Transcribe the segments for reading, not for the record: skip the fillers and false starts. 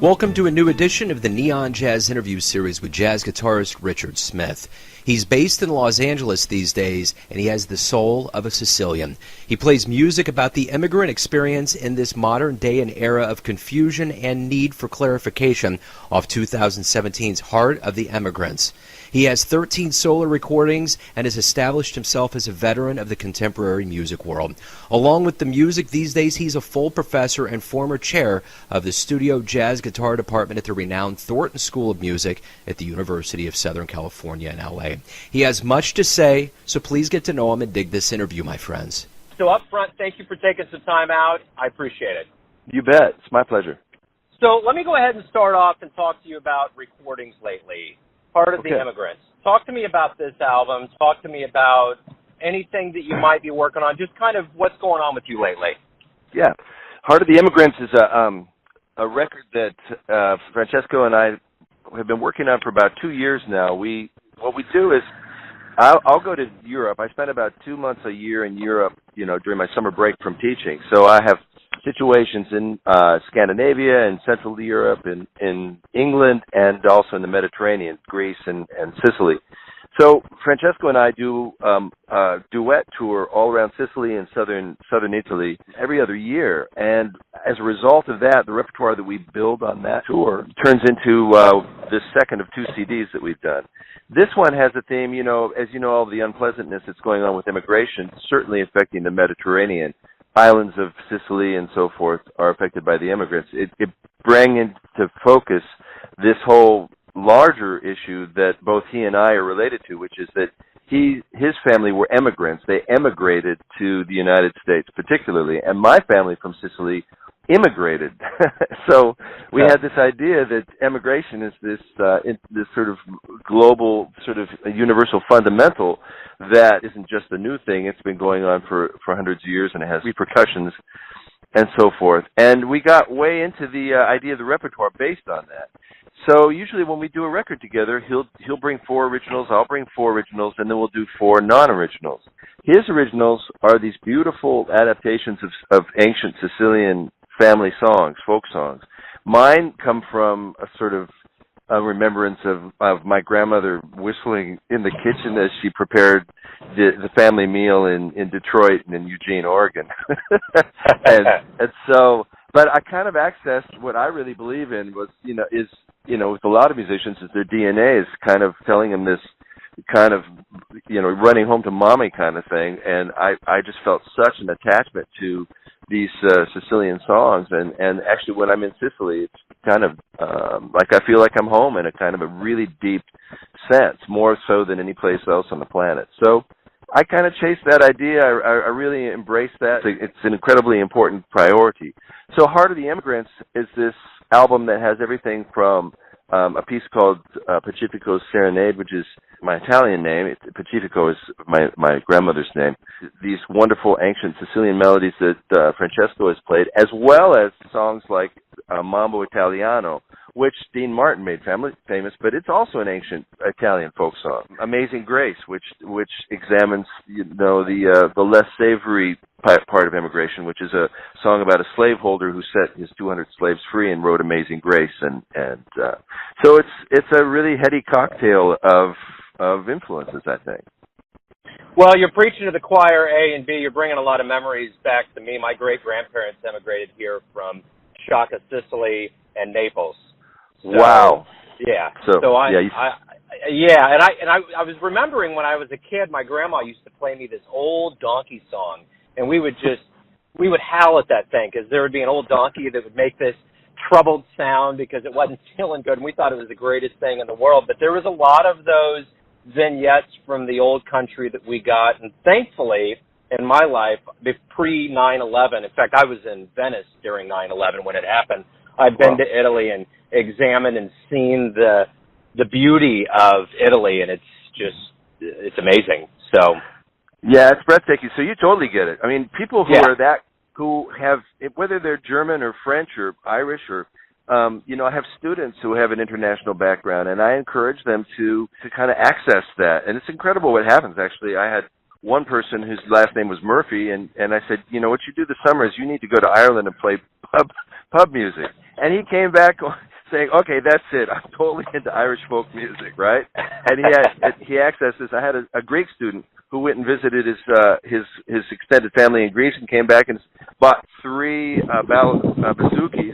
Welcome to a new edition of the Neon Jazz interview series with jazz guitarist Richard Smith. He's based in Los Angeles these days, and he has the soul of a Sicilian. He plays music about the immigrant experience in this modern day and era of confusion and need for clarification off 2017's Heart of the Immigrants. He has 13 solo recordings and has established himself as a veteran of the contemporary music world. Along with the music, these days he's a full professor and former chair of the studio jazz guitar department at the renowned Thornton School of Music at the University of Southern California in L.A. He has much to say, so please get to know him and dig this interview, my friends. So up front, thank you for taking some time out. I appreciate it. You bet. It's my pleasure. So let me go ahead and start off and talk to you about recordings lately. Heart of the Immigrants. Talk to me about this album. Talk to me about anything that you might be working on. Just kind of what's going on with you lately. Yeah. Heart of the Immigrants is a record that Francesco and I have been working on for about 2 years now. What we do is I'll go to Europe. I spend about 2 months a year in Europe, during my summer break from teaching. So I have situations in Scandinavia and Central Europe, in England, and also in the Mediterranean, Greece and Sicily. So Francesco and I do a duet tour all around Sicily and southern Italy every other year. And as a result of that, the repertoire that we build on that tour turns into the second of 2 CDs that we've done. This one has a theme, as you know, all the unpleasantness that's going on with immigration, certainly affecting the Mediterranean. Islands of Sicily and so forth are affected by the immigrants. It bring into focus this whole larger issue that both he and I are related to, which is that his family were immigrants. They emigrated to the United States particularly, and my family from Sicily immigrated. So we had this idea that emigration is this sort of global, sort of universal fundamental that isn't just a new thing. It's been going on for hundreds of years, and it has repercussions and so forth. And we got way into the idea of the repertoire based on that. So usually when we do a record together, he'll bring 4 originals, I'll bring 4 originals, and then we'll do 4 non-originals. His originals are these beautiful adaptations of ancient Sicilian family songs, folk songs. Mine come from a sort of a remembrance of my grandmother whistling in the kitchen as she prepared the family meal in Detroit and in Eugene, Oregon. and so, but I kind of accessed what I really believe in was, with a lot of musicians, is their DNA is kind of telling them this kind of, running home to mommy kind of thing. And I just felt such an attachment to these Sicilian songs. And actually when I'm in Sicily, it's kind of like I feel like I'm home in a kind of a really deep sense, more so than any place else on the planet. So I kind of chased that idea. I really embraced that. It's an incredibly important priority. So Heart of the Immigrants is this album that has everything from a piece called Pacifico's Serenade, which is my Italian name. Pacifico is my grandmother's name. These wonderful ancient Sicilian melodies that Francesco has played, as well as songs like Mambo Italiano, which Dean Martin made famous, but it's also an ancient Italian folk song. Amazing Grace, which examines the less savory part of immigration, which is a song about a slaveholder who set his 200 slaves free and wrote Amazing Grace, and so it's a really heady cocktail of influences, I think. Well, you're preaching to the choir, A and B. You're bringing a lot of memories back to me. My great-grandparents emigrated here from Sciacca, Sicily, and Naples. So, wow. Yeah. I was remembering when I was a kid, my grandma used to play me this old donkey song, and we would howl at that thing because there would be an old donkey that would make this troubled sound because it wasn't feeling good, and we thought it was the greatest thing in the world. But there was a lot of those vignettes from the old country that we got, and thankfully, in my life, pre 9/11, in fact, I was in Venice during 9/11 when it happened. I've been to Italy and examined and seen the beauty of Italy, and it's amazing. So, yeah, it's breathtaking. So you totally get it. I mean, people who have, whether they're German or French or Irish or I have students who have an international background, and I encourage them to kind of access that. And it's incredible what happens, actually. I had one person whose last name was Murphy, and I said, what you do this summer is you need to go to Ireland and play pub music. And he came back saying, okay, that's it. I'm totally into Irish folk music, right? And he accessed this. I had a Greek student who went and visited his extended family in Greece and came back and bought 3 bouzouki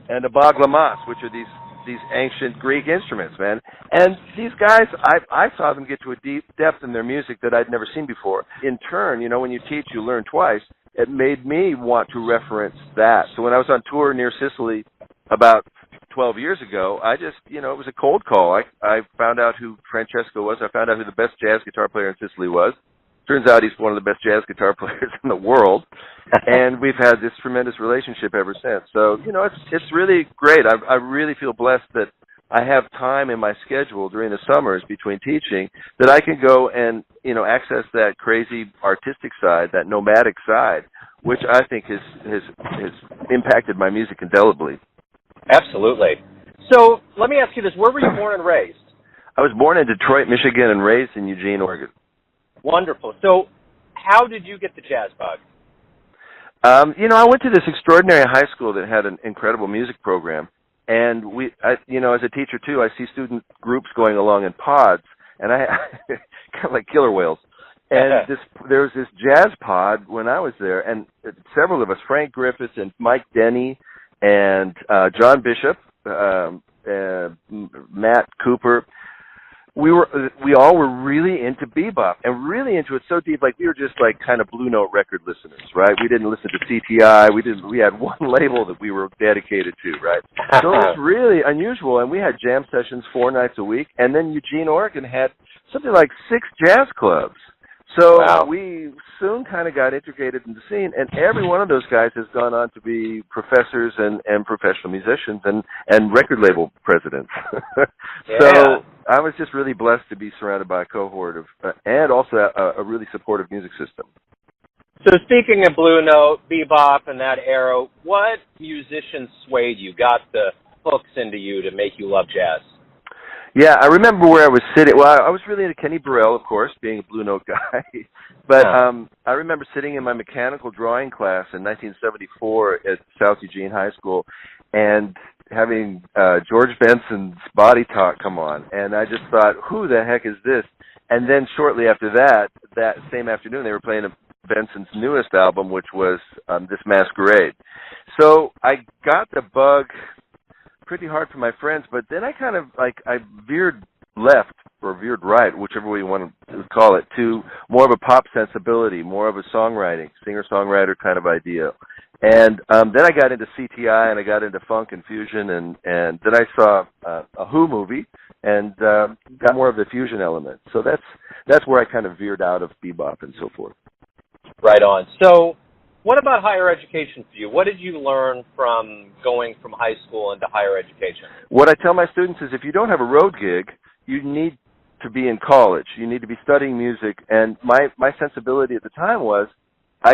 and a baglamas, which are these ancient Greek instruments, man. And these guys, I saw them get to a deep depth in their music that I'd never seen before. In turn, when you teach, you learn twice. It made me want to reference that. So when I was on tour near Sicily about 12 years ago, I just, it was a cold call. I found out who Francesco was. I found out who the best jazz guitar player in Sicily was. Turns out he's one of the best jazz guitar players in the world. And we've had this tremendous relationship ever since. So, it's really great. I really feel blessed that I have time in my schedule during the summers between teaching that I can go and, access that crazy artistic side, that nomadic side, which I think has impacted my music indelibly. Absolutely. So let me ask you this. Where were you born and raised? I was born in Detroit, Michigan, and raised in Eugene, Oregon. Wonderful. So how did you get the jazz bug? I went to this extraordinary high school that had an incredible music program. And as a teacher, too, I see student groups going along in pods, and I kind of like killer whales. And there was this jazz pod when I was there, and several of us, Frank Griffiths and Mike Denny and John Bishop, Matt Cooper, we all were really into bebop and really into it so deep, like we were just like kind of Blue Note record listeners, right? We didn't listen to CTI. We had one label that we were dedicated to, right? So it was really unusual, and we had jam sessions 4 nights a week, and then Eugene, Oregon had something like 6 jazz clubs. So we soon kind of got integrated in the scene, and every one of those guys has gone on to be professors and professional musicians and record label presidents. So I was just really blessed to be surrounded by a cohort of, and also a really supportive music system. So speaking of Blue Note, bebop, and that era, what musicians swayed you, got the hooks into you to make you love jazz? Yeah, I remember where I was sitting. Well, I was really into Kenny Burrell, of course, being a Blue Note guy. But I remember sitting in my mechanical drawing class in 1974 at South Eugene High School and having George Benson's Body Talk come on. And I just thought, who the heck is this? And then shortly after that same afternoon, they were playing Benson's newest album, which was This Masquerade. So I got the bug pretty hard for my friends, but then I kind of I veered left or veered right, whichever way you want to call it, to more of a pop sensibility, more of a songwriting, singer-songwriter kind of idea. And then I got into CTI and I got into funk and fusion, and then I saw a Who movie and got more of the fusion element. So that's where I kind of veered out of bebop and so forth. Right on. So what about higher education for you? What did you learn from going from high school into higher education? What I tell my students is if you don't have a road gig, you need to be in college. You need to be studying music. And my sensibility at the time was I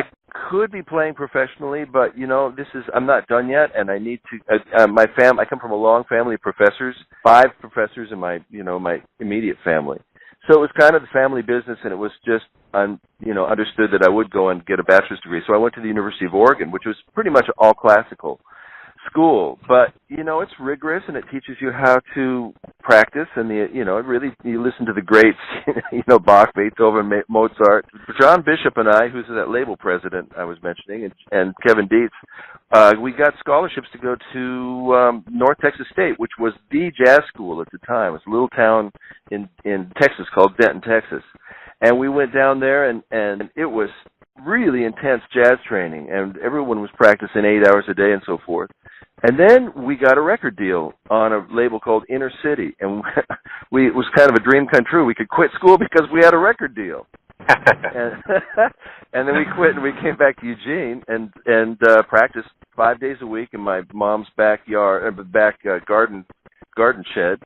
could be playing professionally, but, I'm not done yet, and I need to I come from a long family of professors, 5 professors in my immediate family. So it was kind of the family business, and it was just, understood that I would go and get a bachelor's degree. So I went to the University of Oregon, which was pretty much all classical school. But, it's rigorous, and it teaches you how to practice, and, you listen to the greats, Bach, Beethoven, Mozart. John Bishop and I, who's that label president I was mentioning, and Kevin Dietz, we got scholarships to go to North Texas State, which was the jazz school at the time. It was a little town in Texas called Denton, Texas. And we went down there, and it was really intense jazz training, and everyone was practicing 8 hours a day and so forth. And then we got a record deal on a label called Inner City, and it was kind of a dream come true. We could quit school because we had a record deal. and then we quit, and we came back to Eugene and practiced 5 days a week in my mom's backyard, garden shed.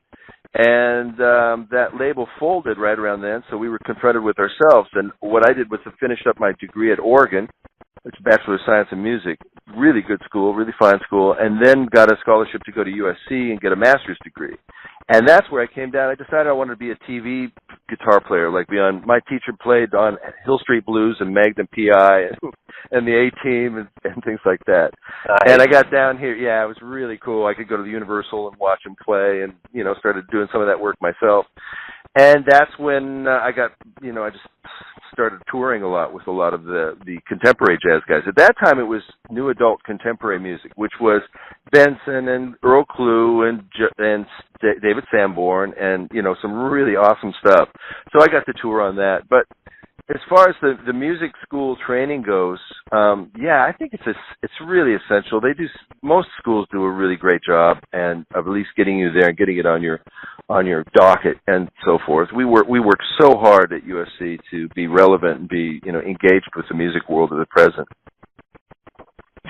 And that label folded right around then, so we were confronted with ourselves. And what I did was to finish up my degree at Oregon, which is Bachelor of Science in Music, really good school, really fine school, and then got a scholarship to go to USC and get a master's degree. And that's where I came down. I decided I wanted to be a TV guitar player, like my teacher played on Hill Street Blues and Magnum PI and the A-Team and things like that. Nice. And I got down here. Yeah, it was really cool. I could go to the Universal and watch him play and, started doing some of that work myself. And that's when I just started touring a lot with a lot of the contemporary jazz guys. At that time, it was new adult contemporary music, which was Benson and Earl Klugh and David Sanborn and, some really awesome stuff. So I got to tour on that. But as far as the music school training goes, I think it's really essential. Most schools do a really great job and of at least getting you there and getting it on your docket and so forth. We work so hard at USC to be relevant and be engaged with the music world of the present.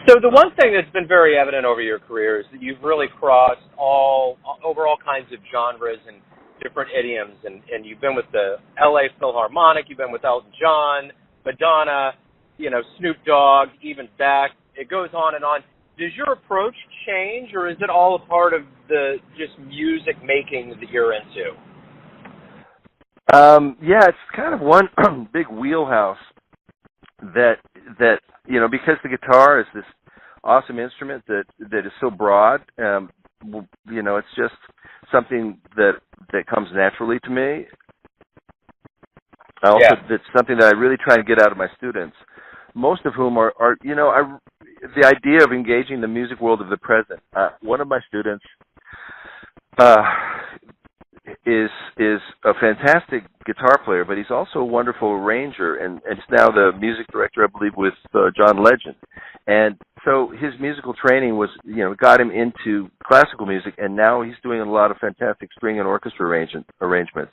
So the one thing that's been very evident over your career is that you've really crossed over all kinds of genres and different idioms, and you've been with the LA Philharmonic, you've been with Elton John, Madonna, Snoop Dogg, even Beck. It goes on and on. Does your approach change, or is it all a part of the just music making that you're into? It's kind of one big wheelhouse that because the guitar is this awesome instrument that is so broad, it's just something that comes naturally to me. It's something that I really try to get out of my students, most of whom are the idea of engaging the music world of the present. One of my students is a fantastic guitar player, but he's also a wonderful arranger, and is now the music director, I believe, with John Legend. And so his musical training was, got him into classical music, and now he's doing a lot of fantastic string and orchestra arrangements.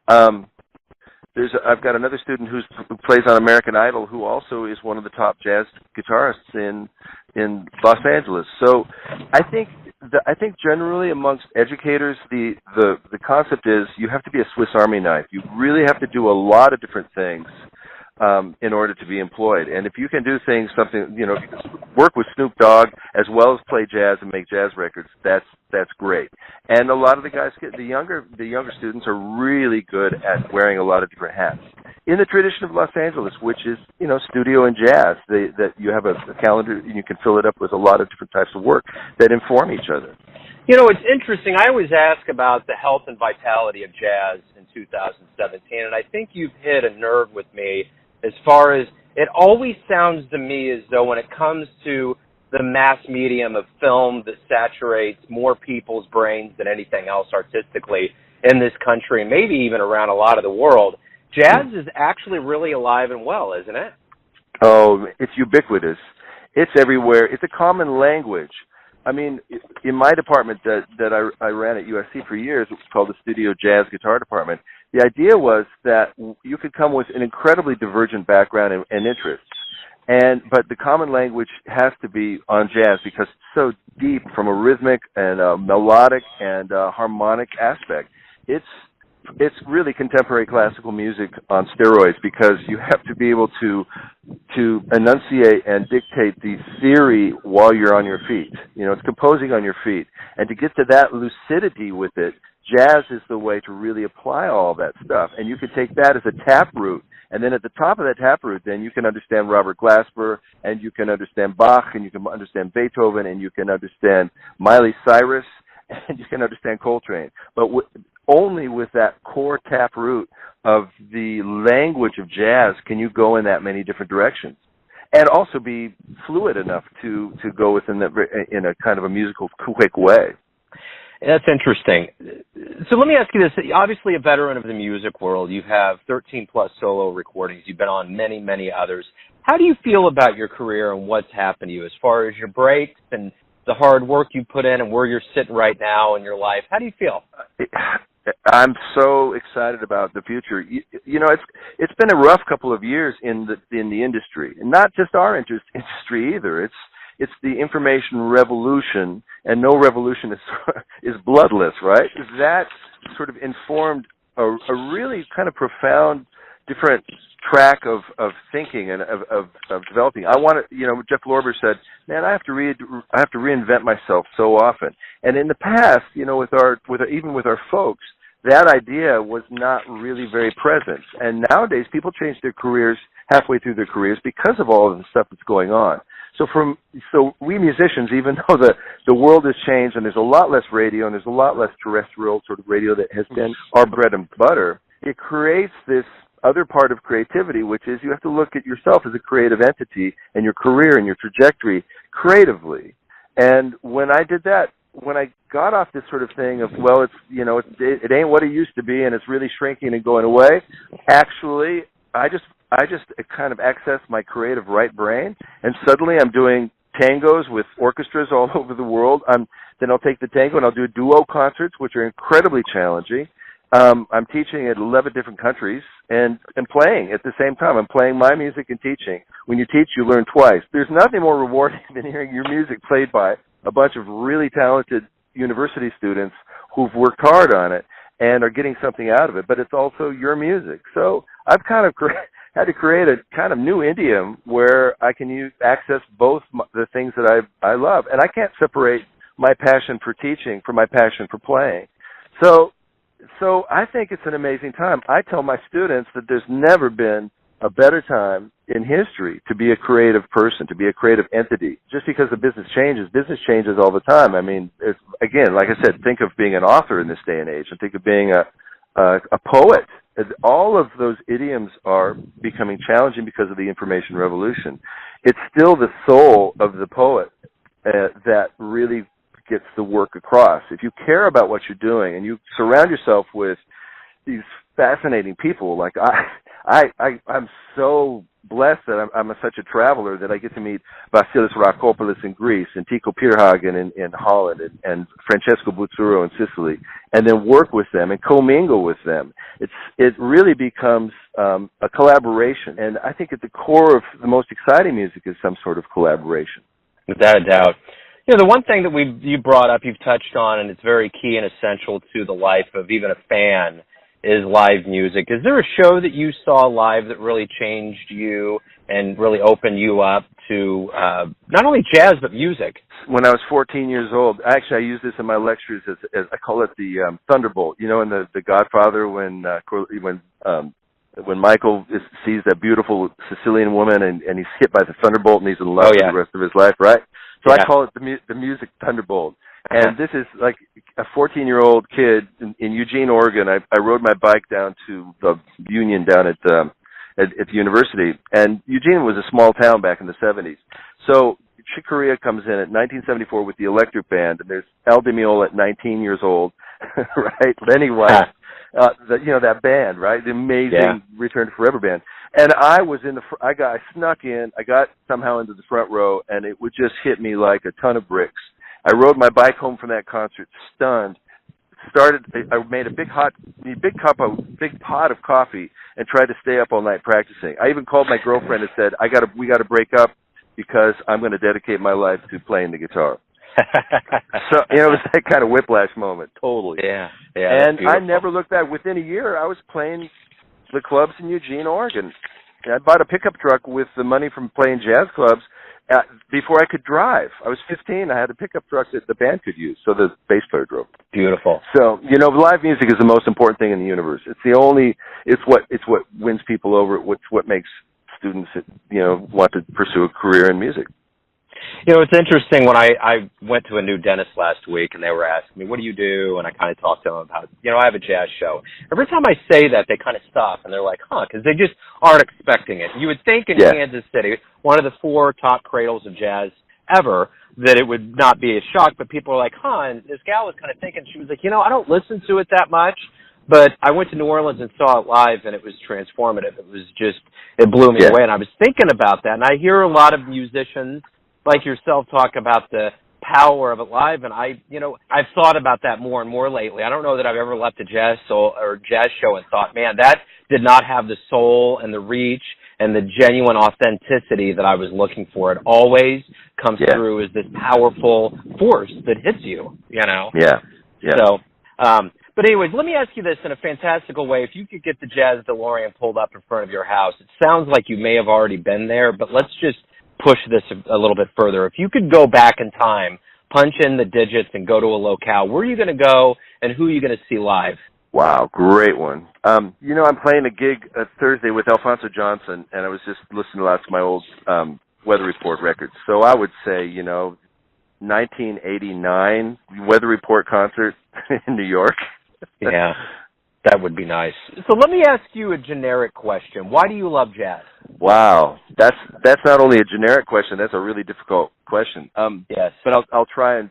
I've got another student who plays on American Idol, who also is one of the top jazz guitarists in Los Angeles. So I think generally amongst educators, the concept is you have to be a Swiss Army knife. You really have to do a lot of different things in order to be employed. And if you can do things, if you can work with Snoop Dogg as well as play jazz and make jazz records, that's great. And a lot of the guys, the younger students are really good at wearing a lot of different hats. In the tradition of Los Angeles, which is, studio and jazz, that you have a calendar and you can fill it up with a lot of different types of work that inform each other. It's interesting. I always ask about the health and vitality of jazz in 2017, and I think you've hit a nerve with me as far as it always sounds to me as though when it comes to the mass medium of film that saturates more people's brains than anything else artistically in this country, and maybe even around a lot of the world, jazz is actually really alive and well, isn't it? Oh, it's ubiquitous. It's everywhere. It's a common language. I mean, in my department that I ran at USC for years, it was called the Studio Jazz Guitar Department. The idea was that you could come with an incredibly divergent background and interests, but the common language has to be on jazz because it's so deep from a rhythmic and a melodic and a harmonic aspect. It's really contemporary classical music on steroids because you have to be able to enunciate and dictate the theory while you're on your feet. It's composing on your feet. And to get to that lucidity with it, jazz is the way to really apply all that stuff. And you can take that as a taproot. And then at the top of that taproot, then you can understand Robert Glasper, and you can understand Bach, and you can understand Beethoven, and you can understand Miley Cyrus, and you can understand Coltrane. But only with that core taproot of the language of jazz can you go in that many different directions, and also be fluid enough to go within in a kind of a musical, quick way. That's interesting. So let me ask you this. Obviously a veteran of the music world. You have 13-plus solo recordings. You've been on many, many others. How do you feel about your career and what's happened to you as far as your breaks and the hard work you put in and where you're sitting right now in your life? How do you feel? I'm so excited about the future. It's been a rough couple of years in the industry, and not just our industry either. It's the information revolution, and no revolution is bloodless, right? That sort of informed a really kind of profound track of thinking and of developing. I want to, Jeff Lorber said, man, I have to reinvent myself so often. And in the past, even with our folks, that idea was not really very present. And nowadays, people change their careers halfway through their careers because of all of the stuff that's going on. So we musicians, even though the world has changed and there's a lot less radio and there's a lot less terrestrial sort of radio that has been our bread and butter, it creates this other part of creativity, which is you have to look at yourself as a creative entity and your career and your trajectory creatively. And when I did that, when I got off this sort of thing of, well, it ain't what it used to be and it's really shrinking and going away, actually, I just kind of accessed my creative right brain, and suddenly I'm doing tangos with orchestras all over the world. Then I'll take the tango and I'll do duo concerts, which are incredibly challenging. I'm teaching at 11 different countries and playing at the same time. I'm playing my music and teaching. When you teach, you learn twice. There's nothing more rewarding than hearing your music played by a bunch of really talented university students who've worked hard on it and are getting something out of it, but it's also your music. So I've kind of had to create a kind of new idiom where I can access both the things that I love. And I can't separate my passion for teaching from my passion for playing. So I think it's an amazing time. I tell my students that there's never been a better time in history to be a creative person, to be a creative entity. Just because the business changes all the time. I mean, again, like I said, think of being an author in this day and age, and think of being a poet. All of those idioms are becoming challenging because of the information revolution. It's still the soul of the poet that really gets the work across. If you care about what you're doing and you surround yourself with these fascinating people, like I'm so blessed that I'm such a traveler that I get to meet Vasilis Rakopoulos in Greece and Tico Pirhagen in Holland and Francesco Buzzuro in Sicily, and then work with them and commingle with them. It really becomes a collaboration, and I think at the core of the most exciting music is some sort of collaboration. Without a doubt. The one thing that you brought up, you've touched on, and it's very key and essential to the life of even a fan, is live music. Is there a show that you saw live that really changed you and really opened you up to not only jazz but music? When I was 14 years old, actually I use this in my lectures as I call it the Thunderbolt. In the Godfather when Michael sees that beautiful Sicilian woman and he's hit by the Thunderbolt and he's in love for the rest of his life, right? So I call it the music Thunderbolt. And this is like a 14-year-old kid in Eugene, Oregon. I rode my bike down to the Union down at the university. And Eugene was a small town back in the 70s. So Chick Corea comes in at 1974 with the electric band. And there's Al Di Meola at 19 years old, right? Lenny White, that band, right? The amazing Return to Forever band. And I was I snuck in. I got somehow into the front row, and it would just hit me like a ton of bricks. I rode my bike home from that concert, stunned. I made a big pot of coffee, and tried to stay up all night practicing. I even called my girlfriend and said, "We got to break up because I'm going to dedicate my life to playing the guitar." So it was that kind of whiplash moment, totally. Yeah. And I never looked back. Within a year, I was playing the clubs in Eugene, Oregon. And I bought a pickup truck with the money from playing jazz clubs before I could drive. I was 15. I had a pickup truck that the band could use, so the bass player drove. Beautiful. So, live music is the most important thing in the universe. It's what wins people over. It's what makes students, want to pursue a career in music. It's interesting when I went to a new dentist last week and they were asking me, what do you do? And I kind of talked to them about, I have a jazz show. Every time I say that, they kind of stop and they're like, because they just aren't expecting it. You would think in Kansas City, one of the 4 top cradles of jazz ever, that it would not be a shock, but people are like, and this gal was kind of thinking, she was like, I don't listen to it that much, but I went to New Orleans and saw it live and it was transformative. It blew me away. And I was thinking about that. And I hear a lot of musicians like yourself talk about the power of it live, and I've thought about that more and more lately. I don't know that I've ever left a jazz show and thought, man, that did not have the soul and the reach and the genuine authenticity that I was looking for. It always comes through as this powerful force that hits you, Yeah. So, But anyways, let me ask you this in a fantastical way. If you could get the Jazz DeLorean pulled up in front of your house, it sounds like you may have already been there, but let's just push this a little bit further. If you could go back in time, punch in the digits and go to a locale, where are you going to go and who are you going to see live? Wow, great one. I'm playing a gig Thursday with Alfonso Johnson, and I was just listening a lot to my old Weather Report records. So I would say, 1989 Weather Report concert in New York. Yeah, that would be nice. So let me ask you a generic question. Why do you love jazz? Wow, that's not only a generic question, that's a really difficult question. Yes. But I'll try and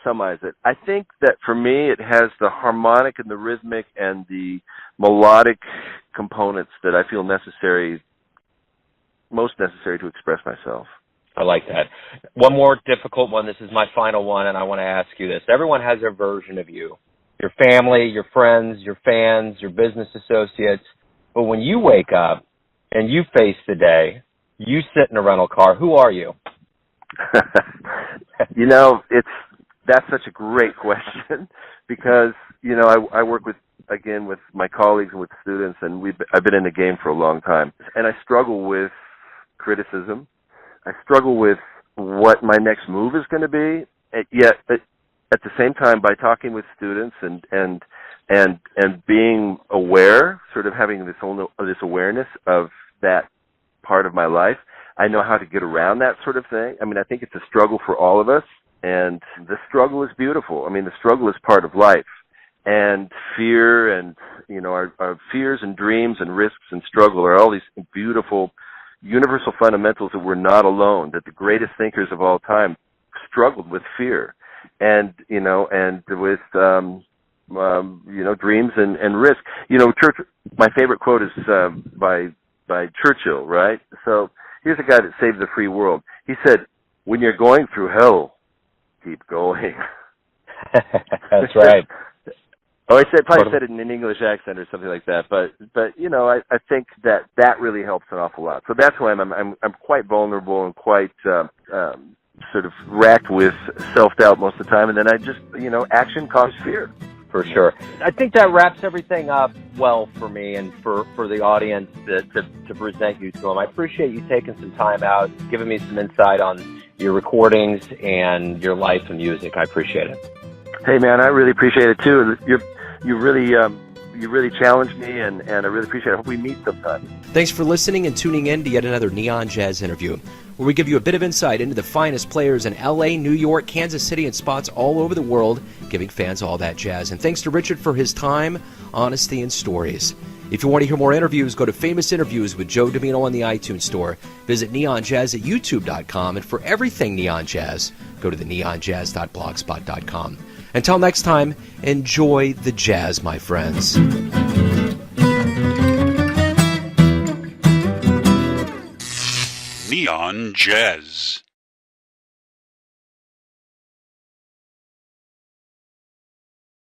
summarize it. I think that for me it has the harmonic and the rhythmic and the melodic components that I feel most necessary to express myself. I like that. One more difficult one. This is my final one, and I want to ask you this. Everyone has their version of you. Your family, your friends, your fans, your business associates. But when you wake up and you face the day, you sit in a rental car, who are you? That's such a great question because, I work with my colleagues and with students, and I've been in the game for a long time. And I struggle with criticism. I struggle with what my next move is going to be. Yet, at the same time, by talking with students and being aware, sort of having this awareness of that part of my life, I know how to get around that sort of thing. I mean, I think it's a struggle for all of us, and the struggle is beautiful. I mean, the struggle is part of life. And fear and, our fears and dreams and risks and struggle are all these beautiful universal fundamentals that we're not alone, that the greatest thinkers of all time struggled with fear and with, dreams and risk. My favorite quote is by Churchill, right? So here's a guy that saved the free world. He said, when you're going through hell, keep going. That's right. Oh, I probably said it in an English accent or something like that, but I think that really helps an awful lot. So that's why I'm quite vulnerable and quite sort of racked with self-doubt most of the time, and then I just action causes fear. For sure. I think that wraps everything up well for me and for the audience to present you to them. I appreciate you taking some time out, giving me some insight on your recordings and your life and music. I appreciate it. Hey, man, I really appreciate it, too. You really challenged me, and I really appreciate it. I hope we meet sometime. Thanks for listening and tuning in to yet another Neon Jazz interview, where we give you a bit of insight into the finest players in L.A., New York, Kansas City, and spots all over the world, giving fans all that jazz. And thanks to Richard for his time, honesty, and stories. If you want to hear more interviews, go to Famous Interviews with Joe Domino on the iTunes Store. Visit neonjazz at youtube.com. And for everything Neon Jazz, go to the neonjazz.blogspot.com. Until next time, enjoy the jazz, my friends. Neon Jazz.